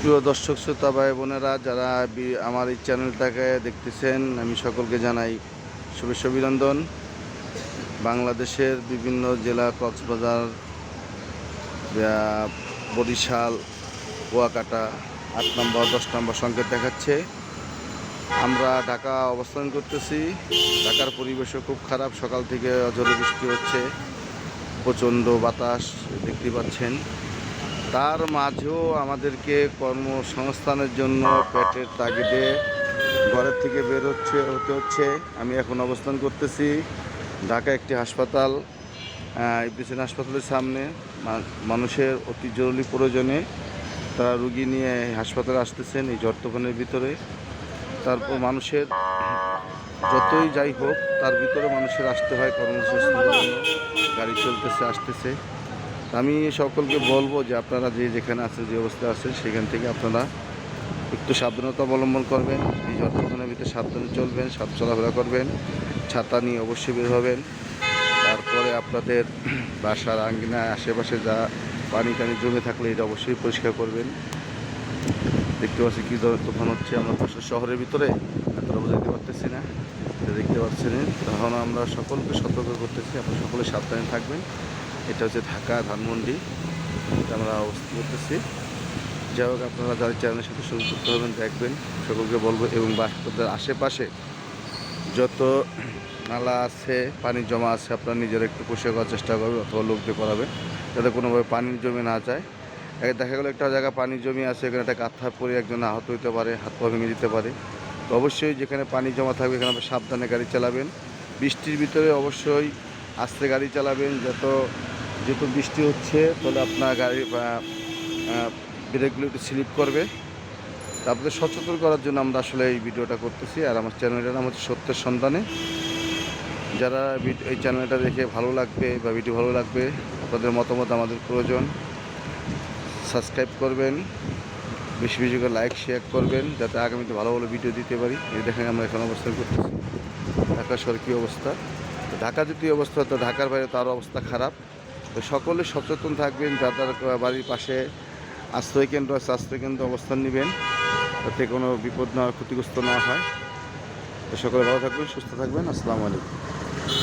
প্রিয় দর্শক শ্রোতা ভাই বোনেরা যারা আমার এই চ্যানেলটাকে দেখতেছেন, আমি সকলকে জানাই শুভেচ্ছা অভিনন্দন। বাংলাদেশের বিভিন্ন জেলা, কক্সবাজার, বরিশাল, কুয়াকাটা 8 নম্বর 10 নম্বর সংকেত দেখাচ্ছে। আমরা ঢাকা অবস্থান করতেছি। ঢাকার পরিবেশও খুব খারাপ, সকাল থেকে ঝড়ে বৃষ্টি হচ্ছে, প্রচণ্ড বাতাস দেখতে পাচ্ছেন। তার মাঝেও আমাদেরকে কর্মসংস্থানের জন্য পেটের তাগিদে ঘরের থেকে হতে হচ্ছে। আমি এখন অবস্থান করতেছি ঢাকা একটি হাসপাতাল, ইপিসেন হাসপাতালের সামনে। মানুষের অতি জরুরি প্রয়োজনে তারা রুগী নিয়ে হাসপাতালে আসতেছেন এই ঝড় তুফানের ভিতরে। তারপর মানুষের যতই যাই হোক, তার ভিতরে মানুষের আসতে হয় কর্মসংস্থানের জন্য। গাড়ি চলতেছে, আসতেছে। আমি সকলকে বলবো যে আপনারা যেখানে আছেন, যে অবস্থায় আছেন, সেখান থেকে আপনারা একটু সাবধানতা অবলম্বন করবেন। এই ঝড় তুফানের ভিতরে সাবধানে চলবেন, চলাফেরা করবেন, ছাতা নিয়ে অবশ্যই বের হবেন। তারপরে আপনাদের বাসার আঙ্গিনায় আশেপাশে যা পানি জমে থাকলে এটা অবশ্যই পরিষ্কার করবেন। দেখতে পাচ্ছি কী তুফান হচ্ছে। আমরা শহরের ভিতরে এতটা বোঝাতে পারতেছি না, দেখতে পাচ্ছেন। তখন আমরা সকলকে সতর্ক করতেছি, আপনারা সকলে সাবধানে থাকবেন। এটা হচ্ছে ঢাকা ধানমন্ডি, আমরা অবস্থান করতেছি। যাই হোক, আপনারা যারা চ্যানেলের সাথে সংযুক্ত হবেন, দেখবেন, সকলকে বলবো। এবং বাসপথের আশেপাশে যত নালা আছে, পানি জমা আছে, আপনারা নিজেরা একটু পরিষ্কার করার চেষ্টা করবেন অথবা লোক দিয়ে করাবেন, যাতে কোনোভাবে পানি জমে না যায়। দেখা গেলো একটা জায়গায় পানি জমি আছে, এখানে একটা গাঁথা পরে একজন আহত হতে পারে, হাত পা ভেঙে দিতে পারে। তো অবশ্যই যেখানে পানি জমা থাকবে এখানে সাবধানে গাড়ি চালাবেন। বৃষ্টির ভিতরে অবশ্যই আস্তে গাড়ি চালাবেন। যেহেতু বৃষ্টি হচ্ছে, তাহলে আপনার গাড়ি ব্রেকগুলো একটু স্লিপ করবে। তারপরে সচেতন করার জন্য আমরা আসলে এই ভিডিওটা করতেছি। আর আমার চ্যানেলটার নাম হচ্ছে সত্যের সন্ধানে। যারা এই চ্যানেলটা দেখে ভালো লাগবে বা ভিডিও ভালো লাগবে, আপনাদের মতামত আমাদের প্রয়োজন। সাবস্ক্রাইব করবেন, বেশি বেশি করে লাইক শেয়ার করবেন, যাতে আগামীতে ভালো ভালো ভিডিও দিতে পারি। এই দেখেন আমরা এখন অবস্থান করতেছি ঢাকা শহরে কী অবস্থা। তো ঢাকা যদি অবস্থা, তো ঢাকার বাইরে তার অবস্থা খারাপ। তো সকলে সচেতন থাকবেন, যাদের বাড়ির পাশে আশ্রয়কেন্দ্র আছে, আশ্রয়কেন্দ্র অবস্থান নেবেন, যাতে কোনো বিপদ না, ক্ষতিগ্রস্ত না হয়। তো সকলে ভালো থাকবেন, সুস্থ থাকবেন। আসসালামু আলাইকুম।